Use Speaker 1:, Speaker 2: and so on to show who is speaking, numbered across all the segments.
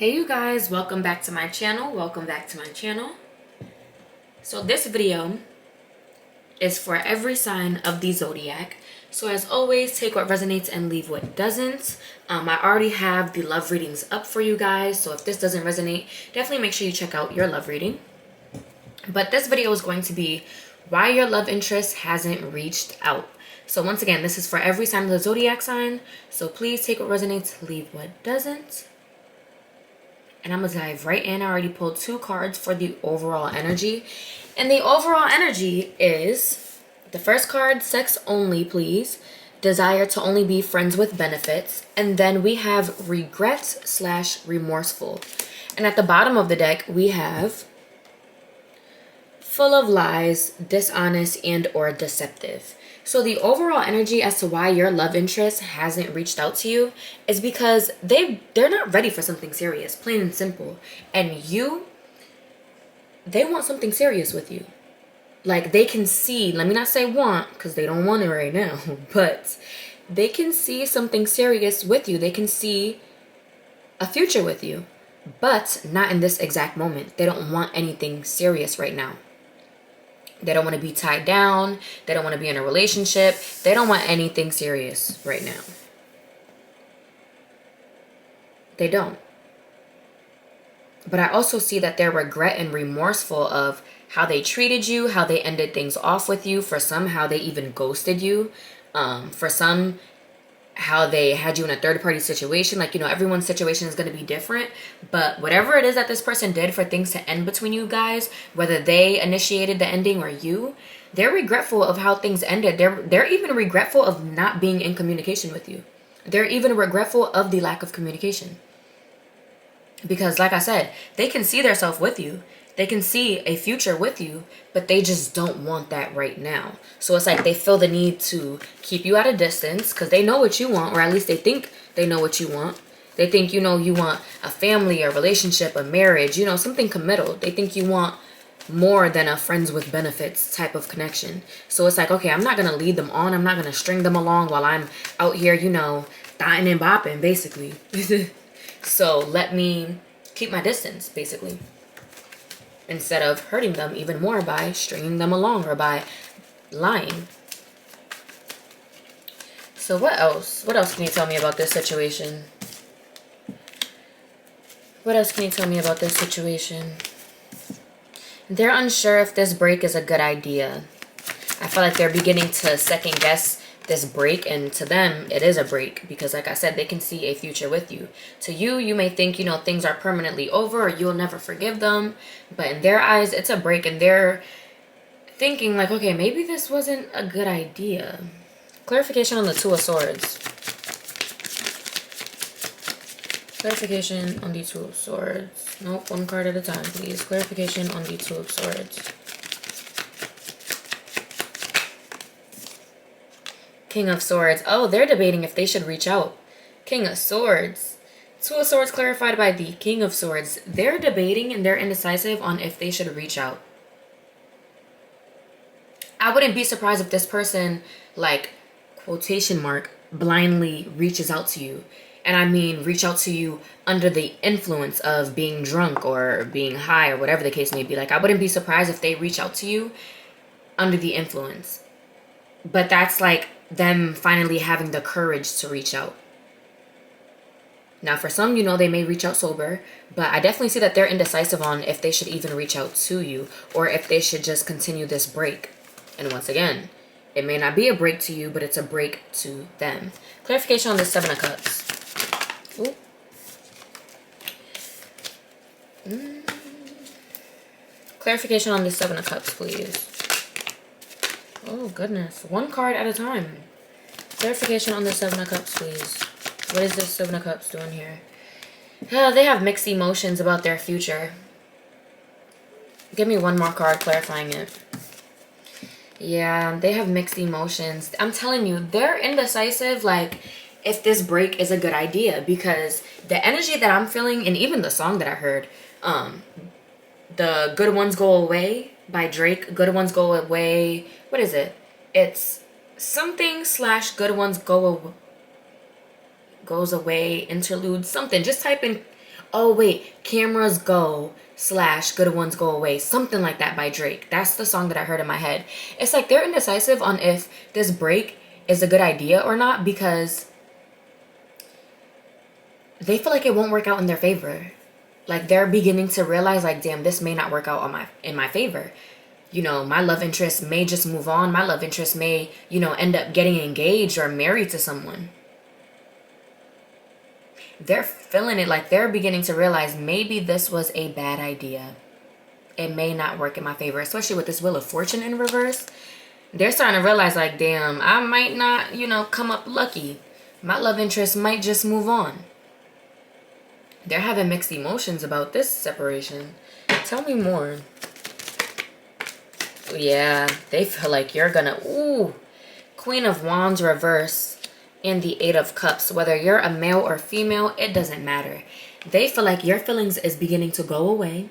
Speaker 1: Hey you guys, welcome back to my channel. So this video is for every sign of the zodiac. So as always, take what resonates and leave what doesn't. I already have the love readings up for you guys, so if this doesn't resonate, definitely make sure you check out your love reading. But this video is going to be why your love interest hasn't reached out. So once again, this is for every sign of the zodiac sign, so please take what resonates, leave what doesn't. And I'm gonna dive right in. I already pulled 2 cards for the overall energy. And the overall energy is the first card, sex only, please. Desire to only be friends with benefits. And then we have regrets/remorseful. And at the bottom of the deck, we have full of lies, dishonest, and or deceptive. So the overall energy as to why your love interest hasn't reached out to you is because they're not ready for something serious, plain and simple. And they want something serious with you. Like they can see, let me not say want, because they don't want it right now, but they can see something serious with you. They can see a future with you, but not in this exact moment. They don't want anything serious right now. They don't want to be tied down. They don't want to be in a relationship. They don't want anything serious right now. They don't. But I also see that they're regret and remorseful of how they treated you, how they ended things off with you. For some, how they even ghosted you. For some, how they had you in a third-party situation. Like, everyone's situation is going to be different. But whatever it is that this person did for things to end between you guys, whether they initiated the ending or you, they're regretful of how things ended. They're even regretful of not being in communication with you. They're even regretful of the lack of communication. Because, like I said, they can see themselves with you. They can see a future with you, but they just don't want that right now. So it's like they feel the need to keep you at a distance because they know what you want, or at least they think they know what you want. They think, you want a family, a relationship, a marriage, something committal. They think you want more than a friends with benefits type of connection. So it's like, okay, I'm not going to lead them on. I'm not going to string them along while I'm out here, dying and bopping, basically. So let me keep my distance, basically. Instead of hurting them even more by stringing them along or by lying. So what else? What else can you tell me about this situation? They're unsure if this break is a good idea. I feel like they're beginning to second guess this break, and to them it is a break because, like I said, they can see a future with you. To you, you may think things are permanently over or you'll never forgive them, but in their eyes it's a break, and they're thinking like, okay, maybe this wasn't a good idea. Clarification on the 2 of Swords. Clarification on the 2 of Swords. Nope, one card at a time, please. Clarification on the 2 of Swords. King of Swords. Oh, they're debating if they should reach out. King of Swords. 2 of Swords clarified by the King of Swords. They're debating and they're indecisive on if they should reach out. I wouldn't be surprised if this person, like, quotation mark, blindly reaches out to you. And I mean reach out to you under the influence of being drunk or being high or whatever the case may be. Like, I wouldn't be surprised if they reach out to you under the influence. But that's like them finally having the courage to reach out. Now, for some, they may reach out sober, but I definitely see that they're indecisive on if they should even reach out to you or if they should just continue this break. And once again, it may not be a break to you, but it's a break to them. Clarification on the 7 of Cups. Ooh. Clarification on the 7 of Cups, please. Oh, goodness. One card at a time. Clarification on the 7 of Cups, please. What is this 7 of Cups doing here? They have mixed emotions about their future. Give me one more card clarifying it. Yeah, they have mixed emotions. I'm telling you, they're indecisive, like, if this break is a good idea. Because the energy that I'm feeling, and even the song that I heard, the Good Ones Go Away by Drake. Good Ones Go Away. What is it? It's something / Good Ones Goes Away interlude, something. Just type in Oh, wait. Cameras Go / Good Ones Go Away. Something like that by Drake. That's the song that I heard in my head. It's like they're indecisive on if this break is a good idea or not because they feel like it won't work out in their favor. Like they're beginning to realize like, damn, this may not work out in my favor. You know, my love interest may just move on. My love interest may, you know, end up getting engaged or married to someone. They're feeling it, like they're beginning to realize maybe this was a bad idea. It may not work in my favor, especially with this Wheel of Fortune in reverse. They're starting to realize like, damn, I might not, you know, come up lucky. My love interest might just move on. They're having mixed emotions about this separation. Tell me more. Yeah, they feel like you're gonna, ooh, Queen of Wands reverse and the Eight of Cups. Whether you're a male or female, it doesn't matter. They feel like your feelings is beginning to go away.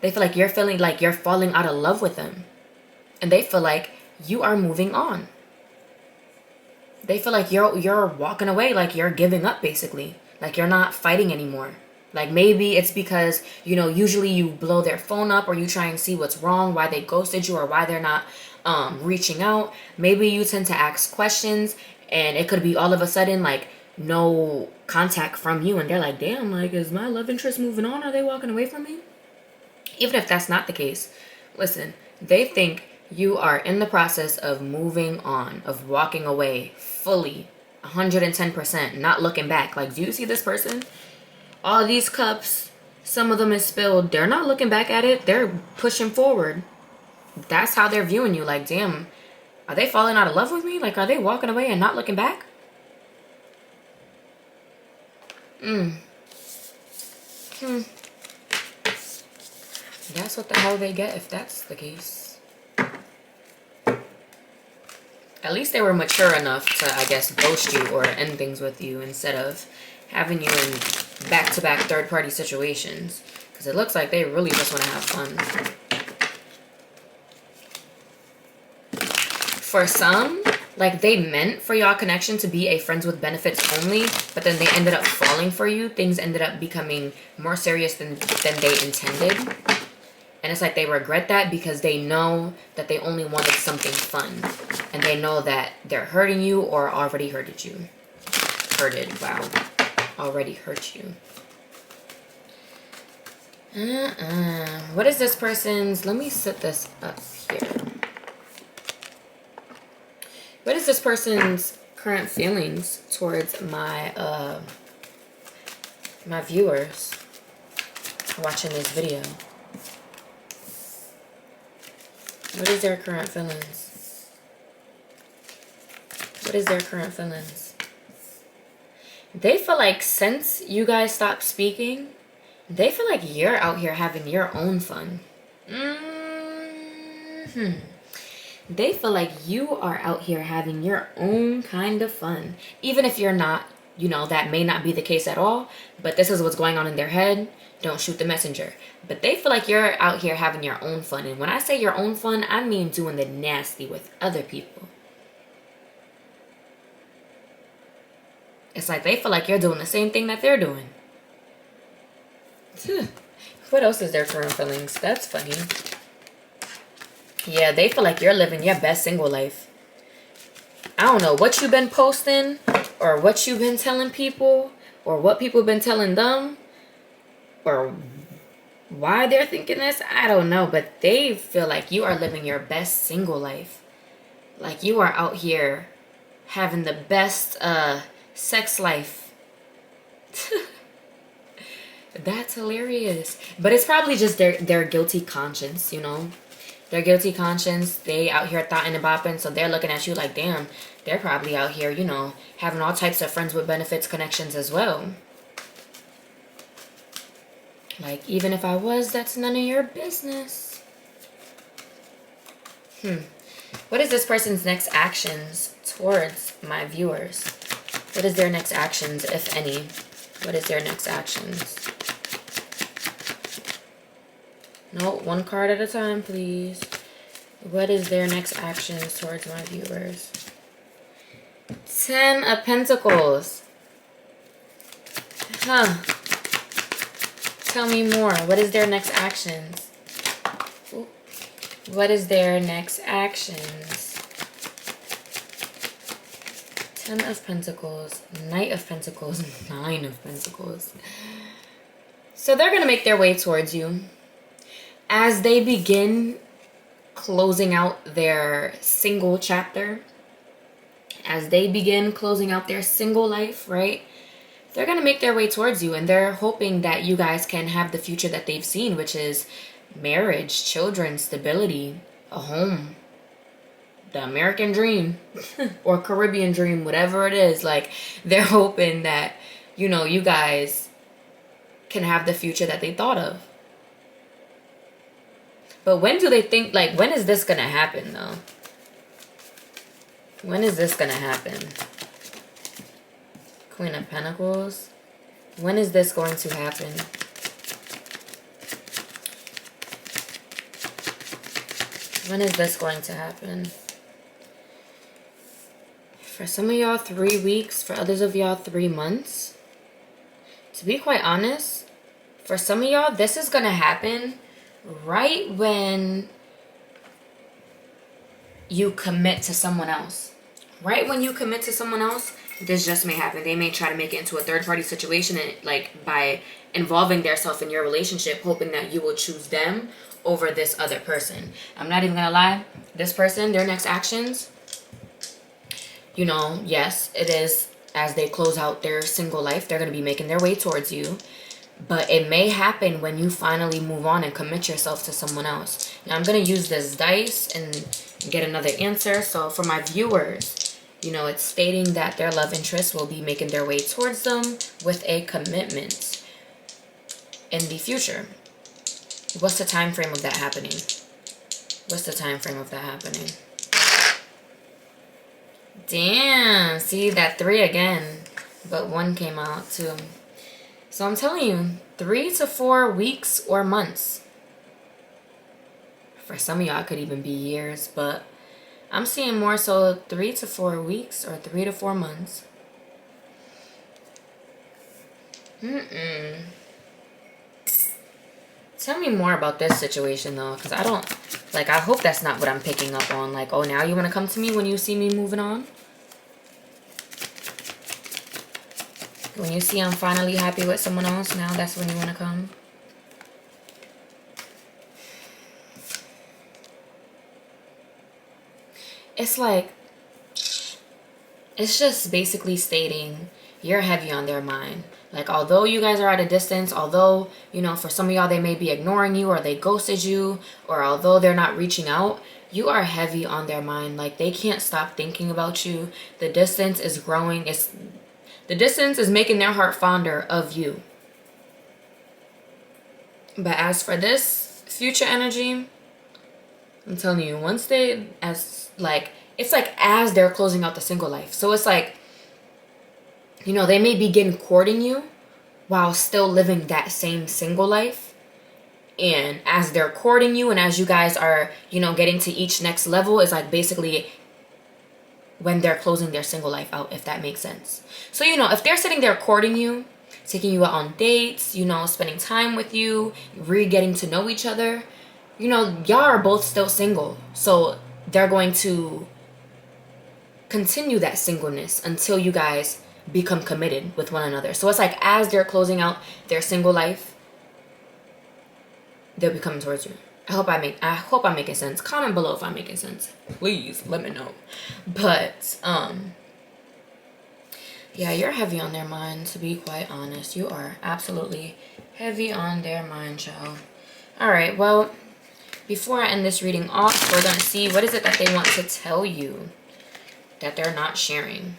Speaker 1: They feel like you're feeling like you're falling out of love with them. And they feel like you are moving on. They feel like you're walking away, like you're giving up basically. Like you're not fighting anymore. Like maybe it's because, you know, usually you blow their phone up or you try and see what's wrong, why they ghosted you or why they're not reaching out. Maybe you tend to ask questions and it could be all of a sudden like no contact from you and they're like, damn, like is my love interest moving on? Are they walking away from me? Even if that's not the case, listen, they think you are in the process of moving on, of walking away fully, 110%, not looking back. Like, do you see this person? All these cups, some of them is spilled. They're not looking back at it. They're pushing forward. That's how they're viewing you. Like, damn, are they falling out of love with me? Like, are they walking away and not looking back? That's what the hell they get if that's the case. At least they were mature enough to, I guess, ghost you or end things with you instead of having you in back-to-back third-party situations. Because it looks like they really just want to have fun. For some, like they meant for y'all connection to be a friends with benefits only, but then they ended up falling for you. Things ended up becoming more serious than they intended. And it's like they regret that because they know that they only wanted something fun. And they know that they're hurting you or already hurted you. Hurted, wow. Already hurt you. What is this person's... Let me set this up here. What is this person's current feelings towards my my viewers watching this video? What is their current feelings? What is their current feelings? They feel like since you guys stopped speaking, they feel like you're out here having your own fun. They feel like you are out here having your own kind of fun. Even if you're not, you know, that may not be the case at all, but this is what's going on in their head. Don't shoot the messenger. But they feel like you're out here having your own fun. And when I say your own fun, I mean doing the nasty with other people. It's like they feel like you're doing the same thing that they're doing. What else is their current feelings? That's funny. Yeah, they feel like you're living your best single life. I don't know what you've been posting or what you've been telling people or what people have been telling them or why they're thinking this. I don't know, but they feel like you are living your best single life. Like you are out here having the best sex life. That's hilarious. But it's probably just their guilty conscience, you know. Their guilty conscience, they out here thotting and bopping, so they're looking at you like, damn, they're probably out here, you know, having all types of friends with benefits connections as well. Like, even if I was, that's none of your business. What is this person's next actions towards my viewers? What is their next actions, if any? What is their next actions? No, one card at a time, please. What is their next actions towards my viewers? 10 of Pentacles. Tell me more. What is their next actions? Ooh. What is their next actions? 10 of Pentacles, Knight of Pentacles, 9 of Pentacles. So they're going to make their way towards you. As they begin closing out their single chapter, as they begin closing out their single life, right? They're going to make their way towards you, and they're hoping that you guys can have the future that they've seen, which is marriage, children, stability, a home, the American dream or Caribbean dream, whatever it is. Like, they're hoping that, you know, you guys can have the future that they thought of. But when do they think, like, when is this going to happen, though? When is this going to happen? Queen of Pentacles. When is this going to happen? When is this going to happen? For some of y'all, 3 weeks. For others of y'all, 3 months. To be quite honest, for some of y'all, this is going to happen right when you commit to someone else. Right when you commit to someone else, this just may happen. They may try to make it into a third-party situation, and like by involving themselves in your relationship, hoping that you will choose them over this other person. I'm not even gonna lie. This person, their next actions, you know, yes, it is as they close out their single life, they're gonna be making their way towards you. But it may happen when you finally move on and commit yourself to someone else. Now, I'm going to use this dice and get another answer. So for my viewers, you know, it's stating that their love interest will be making their way towards them with a commitment in the future. What's the time frame of that happening? What's the time frame of that happening? Damn. See, that 3 again. But 1 came out too. So I'm telling you, 3 to 4 weeks or months. For some of y'all, it could even be years, but I'm seeing more so 3 to 4 weeks or 3 to 4 months. Tell me more about this situation, though, because I don't, like, I hope that's not what I'm picking up on. Like, oh, now you want to come to me when you see me moving on? When you see I'm finally happy with someone else, now that's when you want to come? It's like, it's just basically stating you're heavy on their mind. Like, although you guys are at a distance, although, you know, for some of y'all, they may be ignoring you or they ghosted you, or although they're not reaching out, you are heavy on their mind. Like, they can't stop thinking about you. The distance is growing. The distance is making their heart fonder of you. But as for this future energy, I'm telling you, once they, as like, it's like as they're closing out the single life. So it's like, you know, they may begin courting you while still living that same single life. And as they're courting you and as you guys are, you know, getting to each next level, is like basically when they're closing their single life out, if that makes sense. So, you know, if they're sitting there courting you, taking you out on dates, you know, spending time with you, getting to know each other, you know, y'all are both still single. So they're going to continue that singleness until you guys become committed with one another. So it's like as they're closing out their single life, they'll be coming towards you. I hope I'm making sense. Comment below if I'm making sense. Please let me know. But yeah, you're heavy on their mind, to be quite honest. You are absolutely heavy on their mind, child. Alright, well, before I end this reading off, we're going to see what is it that they want to tell you that they're not sharing.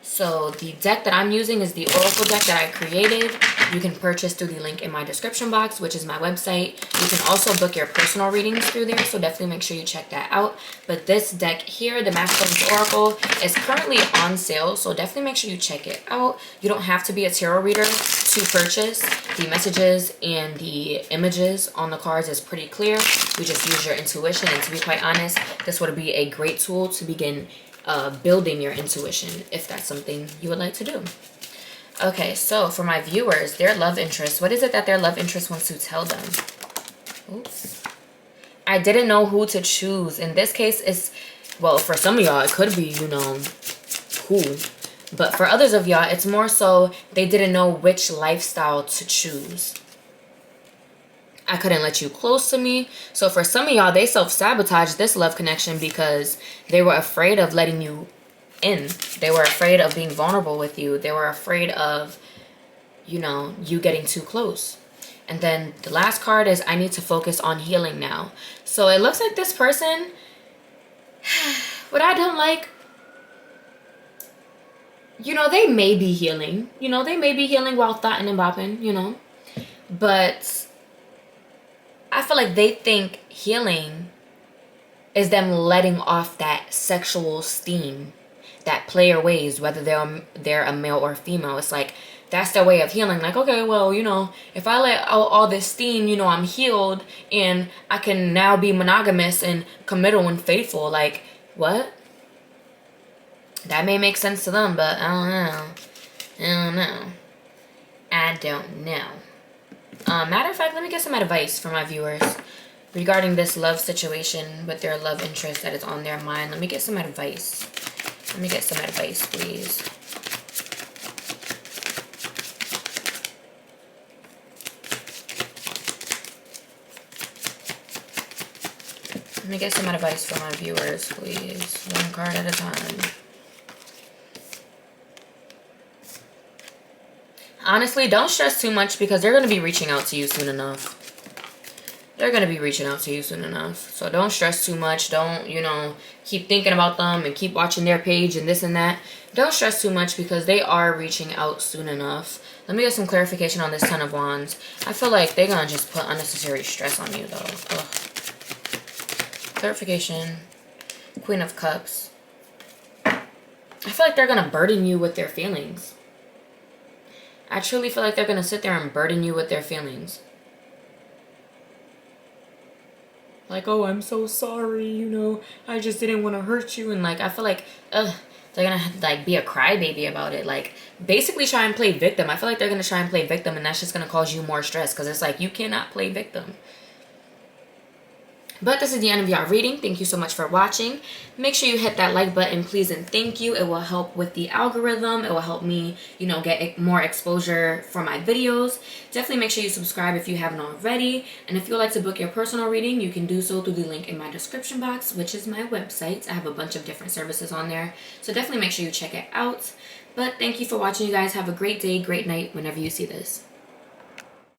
Speaker 1: So the deck that I'm using is the Oracle deck that I created. You can purchase through the link in my description box, which is my website. You can also book your personal readings through there, so definitely make sure you check that out. But this deck here, the Masculine Oracle, is currently on sale, so definitely make sure you check it out. You don't have to be a tarot reader to purchase. The messages and the images on the cards is pretty clear. You just use your intuition, and to be quite honest, this would be a great tool to begin building your intuition if that's something you would like to do. Okay, so for my viewers, their love interest, what is it that their love interest wants to tell them? Oops. I didn't know who to choose. In this case, it's, well, for some of y'all, it could be, you know, who. But for others of y'all, it's more so they didn't know which lifestyle to choose. I couldn't let you close to me. So for some of y'all, they self-sabotaged this love connection because they were afraid of letting you in. They were afraid of being vulnerable with you. They were afraid of, you know, you getting too close. And then the last card is I need to focus on healing now. So it looks like this person, what I don't like, you know, they may be healing. You know, they may be healing while thoughting and bopping, you know. But I feel like they think healing is them letting off that sexual steam, that player ways, whether they're a male or female. It's like that's their way of healing. Like, okay, well, you know, if I let out all this steam, you know, I'm healed and I can now be monogamous and committal and faithful. Like, what? That may make sense to them, but I don't know. I don't know. Matter of fact, let me get some advice from my viewers regarding this love situation with their love interest that is on their mind. Let me get some advice. Let me get some advice, please. Let me get some advice from my viewers, please. One card at a time. Honestly, don't stress too much because they're going to be reaching out to you soon enough. They're going to be reaching out to you soon enough. So don't stress too much. Don't, you know, keep thinking about them and keep watching their page and this and that. Don't stress too much because they are reaching out soon enough. Let me get some clarification on this Ten of Wands. I feel like they're going to just put unnecessary stress on you, though. Ugh. Clarification. Queen of Cups. I feel like they're going to burden you with their feelings. I truly feel like they're going to sit there and burden you with their feelings. Like, oh, I'm so sorry, you know, I just didn't want to hurt you. And, like, I feel like, they're going to, like, be a crybaby about it. Like, basically try and play victim. I feel like they're going to try and play victim, and that's just going to cause you more stress. Because it's like, you cannot play victim. But this is the end of your reading. Thank you so much for watching. Make sure you hit that like button, please, and thank you. It will help with the algorithm. It will help me, you know, get more exposure for my videos. Definitely make sure you subscribe if you haven't already. And if you'd like to book your personal reading, you can do so through the link in my description box, which is my website. I have a bunch of different services on there. So definitely make sure you check it out. But thank you for watching, you guys. Have a great day, great night whenever you see this.